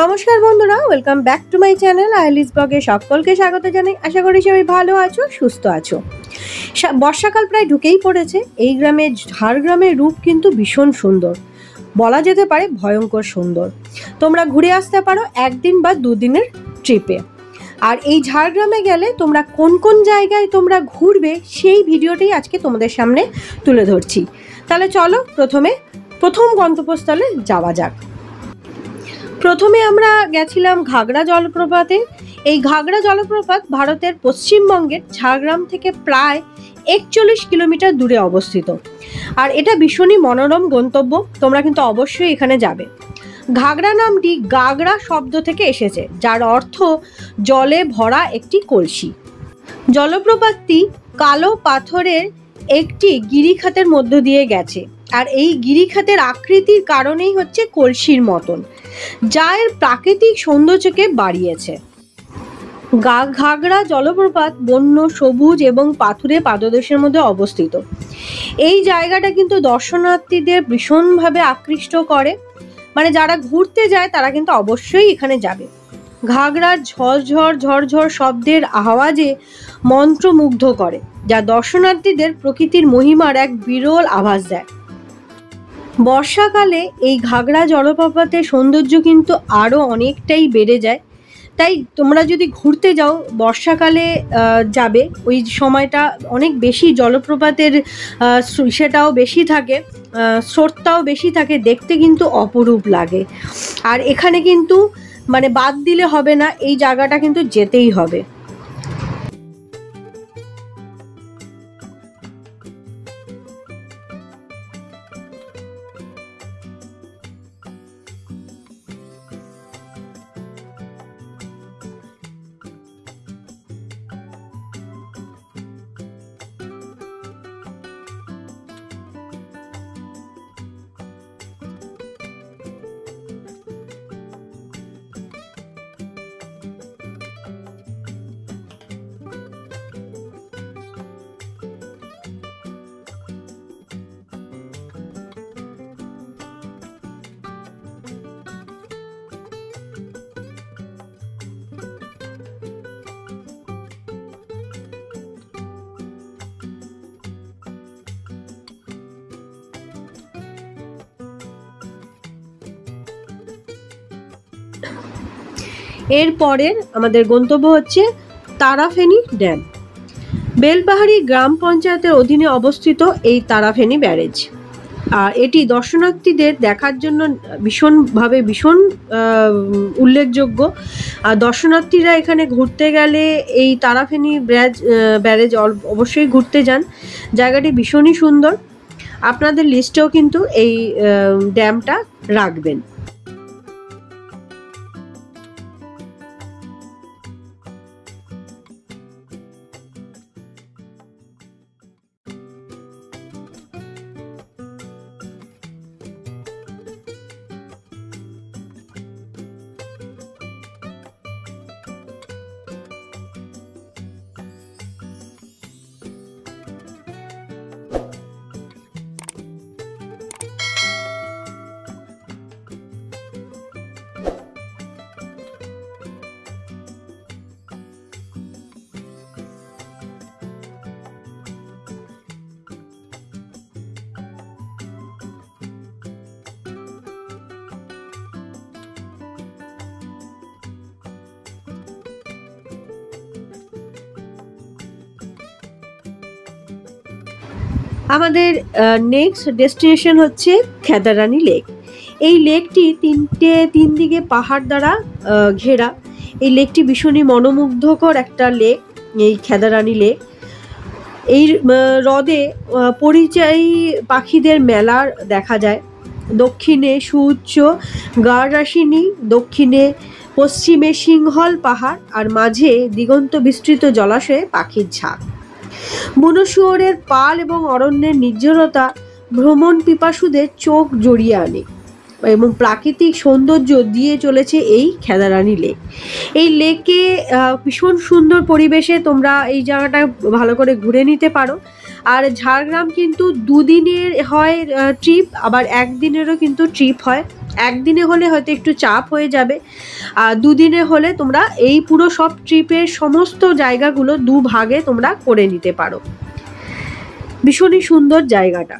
নমস্কার বন্ধুরা, welcome back to my channel আইলিস ব্লগে সকলকে স্বাগত জানাই। আশা করি সবাই ভালো আছো, সুস্থ আছো। বর্ষাকাল প্রায় ঢুকেই পড়েছে। এই গ্রামে, ঝাড়গ্রামের রূপ কিন্তু ভীষণ সুন্দর, বলা যেতে পারে ভয়ঙ্কর সুন্দর। তোমরা ঘুরে আসতে পারো একদিন বা দুদিনের ট্রিপে। আর এই ঝাড়গ্রামে গেলে তোমরা কোন কোন জায়গায় তোমরা ঘুরবে সেই ভিডিওটি আজকে তোমাদের সামনে তুলে ধরছি। তাহলে চলো প্রথম গন্তব্যস্থলে যাওয়া যাক। প্রথমে আমরা গেছিলাম ঘাগড়া জলপ্রপাতে। এই ঘাগড়া জলপ্রপাত ভারতের পশ্চিমবঙ্গের ঝাড়গ্রাম থেকে প্রায় 41 কিলোমিটার দূরে অবস্থিত। আর এটা ভীষণই মনোরম গন্তব্য, তোমরা কিন্তু অবশ্যই এখানে যাবে। ঘাগড়া নামটি গাগড়া শব্দ থেকে এসেছে, যার অর্থ জলে ভরা একটি কলসি। জলপ্রপাতটি কালো পাথরের একটি গিরিখাতের মধ্য দিয়ে গেছে, আর এই গিরিখাতের আকৃতির কারণেই হচ্ছে কলসির মতন, যা এর প্রাকৃতিক সৌন্দর্যকে বাড়িয়েছে। ঘাগড়া জলপ্রপাত বন্য, সবুজ এবং পাথুরে পাদদেশের মধ্যে অবস্থিত। এই জায়গাটা কিন্তু দর্শনার্থীদের ভীষণভাবে আকৃষ্ট করে, মানে যারা ঘুরতে যায় তারা কিন্তু অবশ্যই এখানে যাবে। ঘাগড়ার ঝরঝর শব্দের আওয়াজে মন্ত্রমুগ্ধ করে, যা দর্শনার্থীদের প্রকৃতির মহিমার এক বিরল আভাস দেয়। বর্ষাকালে এই ঘাগড়া জলপ্রপাতের সৌন্দর্য কিন্তু আরও অনেকটাই বেড়ে যায়। তাই তোমরা যদি ঘুরতে যাও বর্ষাকালে যাবে, ওই সময়টা অনেক বেশি জলপ্রপাতের সেটাও বেশি থাকে, স্রোতটাও বেশি থাকে, দেখতে কিন্তু অপরূপ লাগে। আর এখানে কিন্তু মানে বাদ দিলে হবে না, এই জায়গাটা কিন্তু যেতেই হবে। এরপরের আমাদের গন্তব্য হচ্ছে তারাফেনী ড্যাম। বেলপাহাড়ি গ্রাম পঞ্চায়েতের অধীনে অবস্থিত এই তারাফেনী ব্যারেজ। আর এটি দর্শনার্থীদের দেখার জন্য ভীষণ উল্লেখযোগ্য। আর দর্শনার্থীরা এখানে ঘুরতে গেলে এই তারাফেনী ব্যারেজ অবশ্যই ঘুরতে যান। জায়গাটি ভীষণই সুন্দর। আপনাদের লিস্টেও কিন্তু এই ড্যামটা রাখবেন। আমাদের নেক্সট ডেস্টিনেশন হচ্ছে খেদারানি লেক। এই লেকটি তিন দিকে পাহাড় দ্বারা ঘেরা। এই লেকটি ভীষণই মনোমুগ্ধকর একটা লেক, এই খেদারানি লেক। এই হ্রদে পরিযায়ী পাখিদের মেলার দেখা যায়। দক্ষিণে সুউচ্চ গাররাশিনী, দক্ষিণে পশ্চিমে সিংহল পাহাড়, আর মাঝে দিগন্ত বিস্তৃত জলাশয়ে পাখির ঝাঁক। বুনো শুয়োরের পাল এবং অরণ্যের নির্জনতা ভ্রমণ পিপাসুদের চোখ জড়িয়ে আনে এবং প্রাকৃতিক সৌন্দর্য দিয়ে চলেছে এই খেদারানি লেক। এই লেকে ভীষণ সুন্দর পরিবেশে তোমরা এই জায়গাটা ভালো করে ঘুরে নিতে পারো। আর ঝাড়গ্রাম কিন্তু দুদিনের হয় ট্রিপ, আবার একদিনেরও কিন্তু ট্রিপ হয়। একদিনে হলে হয়তো একটু চাপ হয়ে যাবে, আর দুদিনে হলে তোমরা এই পুরো সব ট্রিপের সমস্ত জায়গাগুলো দুভাগে তোমরা করে নিতে পারো। ভীষণই সুন্দর জায়গাটা।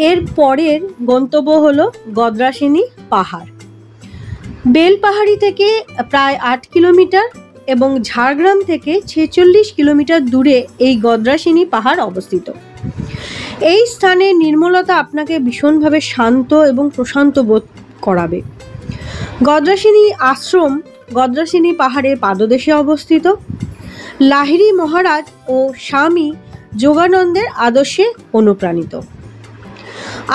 এর পরের গন্তব্য হলো গদ্রাসিনী পাহাড়। বেলপাহাড়ি থেকে প্রায় 8 কিলোমিটার এবং ঝাড়গ্রাম থেকে 46 কিলোমিটার দূরে এই গদ্রাসিনী পাহাড় অবস্থিত। এই স্থানের নির্মলতা আপনাকে ভীষণভাবে শান্ত এবং প্রশান্ত বোধ করাবে। গদ্রাসিনী আশ্রম গদ্রাসিনী পাহাড়ের পাদদেশে অবস্থিত। লাহিড়ী মহারাজ ও স্বামী যোগানন্দের আদর্শে অনুপ্রাণিত।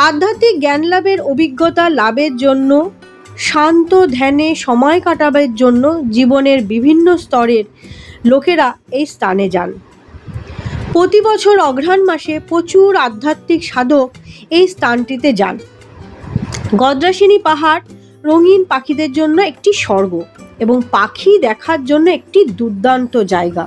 আধ্যাত্মিক জ্ঞান লাভের অভিজ্ঞতা লাভের জন্য, শান্ত ধ্যানে সময় কাটাবার জন্য জীবনের বিভিন্ন স্তরের লোকেরা এই স্থানে যান। প্রতি বছর অঘ্রাণ মাসে প্রচুর আধ্যাত্মিক সাধক এই স্থানটিতে যান। গদ্রাসিনী পাহাড় রঙিন পাখিদের জন্য একটি স্বর্গ এবং পাখি দেখার জন্য একটি দুর্দান্ত জায়গা।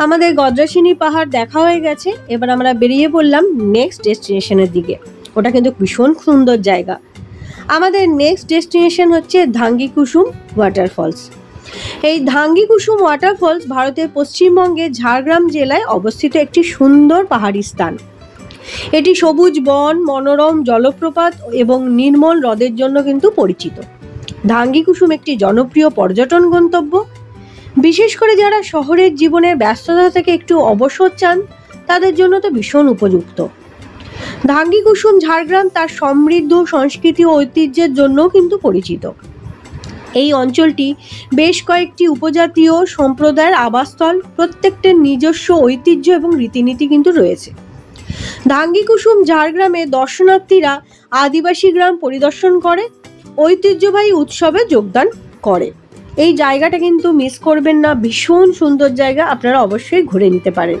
আমাদের গদ্রাসিনী পাহাড় দেখা হয়ে গেছে, এবার আমরা বেরিয়ে পড়লাম নেক্সট ডেস্টিনেশনের দিকে। ওটা কিন্তু ভীষণ সুন্দর জায়গা। আমাদের নেক্সট ডেস্টিনেশন হচ্ছে ধাঙ্গিকুসুম ওয়াটারফলস। এই ধাঙ্গিকুসুম ওয়াটারফলস ভারতের পশ্চিমবঙ্গের ঝাড়গ্রাম জেলায় অবস্থিত একটি সুন্দর পাহাড়ি স্থান। এটি সবুজ বন, মনোরম জলপ্রপাত এবং নির্মল হ্রদের জন্য কিন্তু পরিচিত। ধাঙ্গিকুসুম একটি জনপ্রিয় পর্যটন গন্তব্য। বিশেষ করে যারা শহরের জীবনের ব্যস্ততা থেকে একটু অবসর চান তাদের জন্য তো ভীষণ উপযুক্ত। ধাঙ্গিকুসুম ঝাড়গ্রাম তার সমৃদ্ধ সংস্কৃতি ও ঐতিহ্যের জন্যও কিন্তু পরিচিত। এই অঞ্চলটি বেশ কয়েকটি উপজাতীয় সম্প্রদায়ের আবাসস্থল, প্রত্যেকটির নিজস্ব ঐতিহ্য এবং রীতিনীতি কিন্তু রয়েছে। ধাঙ্গিকুসুম ঝাড়গ্রামে দর্শনার্থীরা আদিবাসী গ্রাম পরিদর্শন করে, ঐতিহ্যবাহী উৎসবে যোগদান করে। এই জায়গাটা কিন্তু মিস করবেন না, ভীষণ সুন্দর জায়গা, আপনারা অবশ্যই ঘুরে নিতে পারেন।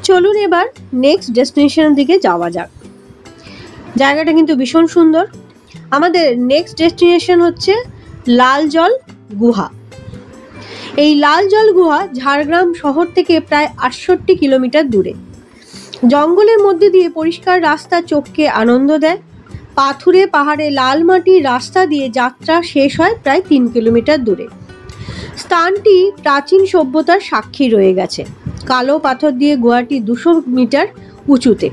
চলুন এবার নেক্সট ডেস্টিনেশনের দিকে যাওয়া যাক। জায়গাটা কিন্তু ভীষণ সুন্দর। আমাদের নেক্সট ডেস্টিনেশন হচ্ছে লাল জল গুহা। এই লাল জল গুহা ঝাড়গ্রাম শহর থেকে প্রায় 68 কিলোমিটার দূরে। জঙ্গলের মধ্যে দিয়ে পরিষ্কার রাস্তা চোখকে আনন্দ দেয়। পাথুরে পাহাড়ে লাল মাটির রাস্তা দিয়ে যাত্রা শেষ হয় প্রায় 3 কিলোমিটার দূরে। স্থানটি প্রাচীন সভ্যতার সাক্ষী রয়ে গেছে। কালো পাথর দিয়ে গুহাটি 200 মিটার উঁচুতে।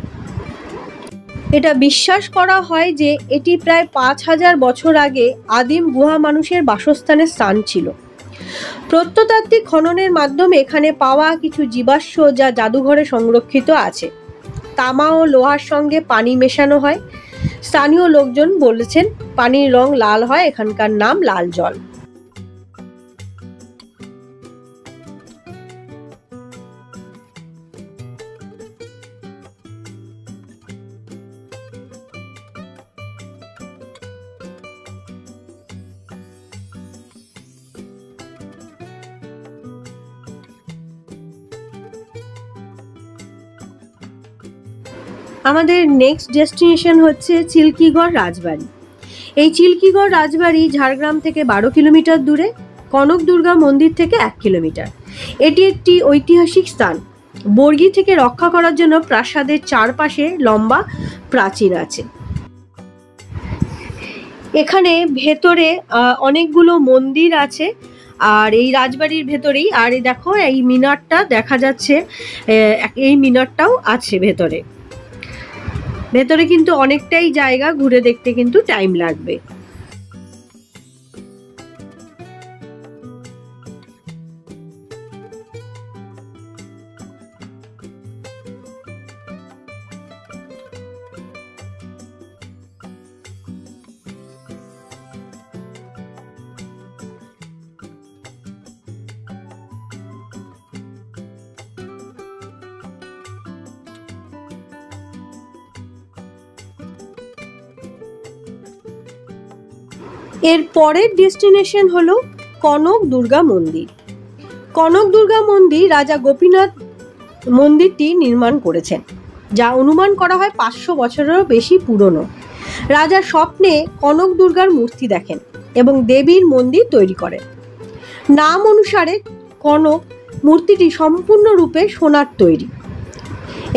এটা বিশ্বাস করা হয় যে এটি প্রায় 5000 বছর আগে আদিম গুহা মানুষের বাসস্থানের স্থান ছিল। প্রত্নতাত্ত্বিক খননের মাধ্যমে এখানে পাওয়া কিছু জীবাশ্ম যা জাদুঘরে সংরক্ষিত আছে। তামা ও লোহার সঙ্গে পানি মেশানো হয়। স্থানীয় লোকজন বলেছেন পানির রং লাল হয়, এখানকার নাম লাল জল। আমাদের নেক্সট ডেস্টিনেশন হচ্ছে চিল্কিগড় রাজবাড়ি। এই চিল্কিগড় রাজবাড়ি ঝাড়গ্রাম থেকে 12 কিলোমিটার দূরে, কনক দুর্গা মন্দির থেকে 1 কিলোমিটার। এটি একটি ঐতিহাসিক স্থান। বর্গি থেকে রক্ষা করার জন্য প্রাসাদের চারপাশে লম্বা প্রাচীর আছে। এখানে ভেতরে অনেকগুলো মন্দির আছে আর এই রাজবাড়ির ভেতরেই। আর এই দেখো এই মিনারটা দেখা যাচ্ছে, এই মিনারটাও আছে ভেতরে। ভেতরে কিন্তু অনেকটাই জায়গা, ঘুরে দেখতে কিন্তু টাইম লাগবে। এর পরের ডেস্টিনেশন হলো কনক দুর্গা মন্দির। কনক দুর্গা মন্দির রাজা গোপীনাথ মন্দিরটি নির্মাণ করেছেন, যা অনুমান করা হয় 500 বছরেরও বেশি পুরনো। রাজা স্বপ্নে কনক দুর্গার মূর্তি দেখেন এবং দেবীর মন্দির তৈরি করেন। নাম অনুসারে কনক মূর্তিটি সম্পূর্ণরূপে সোনার তৈরি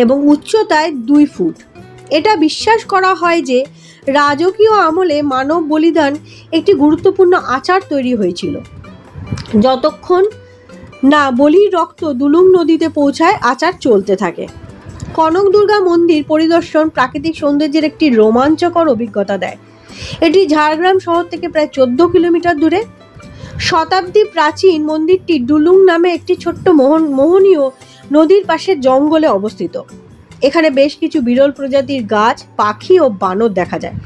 এবং উচ্চতায় 2 ফুট। এটা বিশ্বাস করা হয় যে রাজকীয় আমলে মানব বলিদান একটি গুরুত্বপূর্ণ আচার তৈরি হয়েছিল। যতক্ষণ না বলির রক্ত দুলুং নদীতে পৌঁছায়, আচার চলতে থাকে। কনক দুর্গা মন্দির পরিদর্শন প্রাকৃতিক সৌন্দর্যের একটি রোমাঞ্চকর অভিজ্ঞতা দেয়। এটি ঝাড়গ্রাম শহর থেকে প্রায় 14 কিলোমিটার দূরে। শতাব্দী প্রাচীন মন্দিরটি ডুলুং নামে একটি ছোট্ট মোহনীয় নদীর পাশে জঙ্গলে অবস্থিত। এখানে বেশ কিছু বিরল প্রজাতির গাছ, পাখি ও বানর দেখা যায়।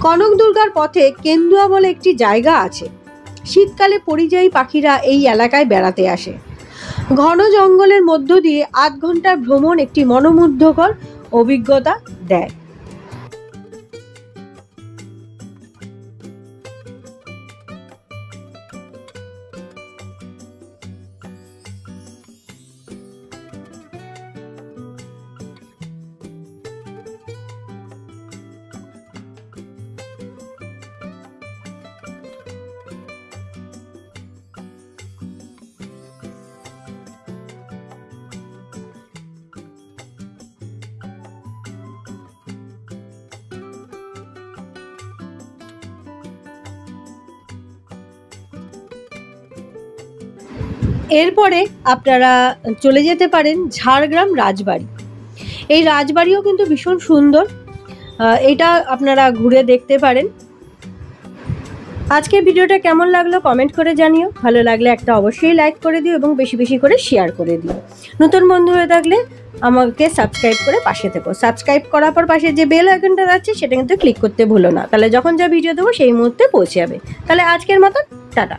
কনক দুর্গার পথে কেন্দুয়া বলে একটি জায়গা আছে। শীতকালে পরিযায়ী পাখিরা এই এলাকায় বেড়াতে আসে। ঘন জঙ্গলের মধ্য দিয়ে 8 ঘন্টার ভ্রমণ একটি মনোমুগ্ধকর অভিজ্ঞতা দেয়। এরপরে আপনারা চলে যেতে পারেন ঝাড়গ্রাম রাজবাড়ি। এই রাজবাড়িও কিন্তু ভীষণ সুন্দর, এটা আপনারা ঘুরে দেখতে পারেন। আজকের ভিডিওটা কেমন লাগলো কমেন্ট করে জানিও। ভালো লাগলে একটা অবশ্যই লাইক করে দিও এবং বেশি বেশি করে শেয়ার করে দিও। নতুন বন্ধু হয়ে থাকলে আমাকে সাবস্ক্রাইব করে পাশে থেকো। সাবস্ক্রাইব করার পর পাশে যে বেল আইকনটা আছে সেটা কিন্তু ক্লিক করতে ভুলো না, তাহলে যখন যা ভিডিও দেবো সেই মুহূর্তে পৌঁছে যাবে। তাহলে আজকের মতো টাটা।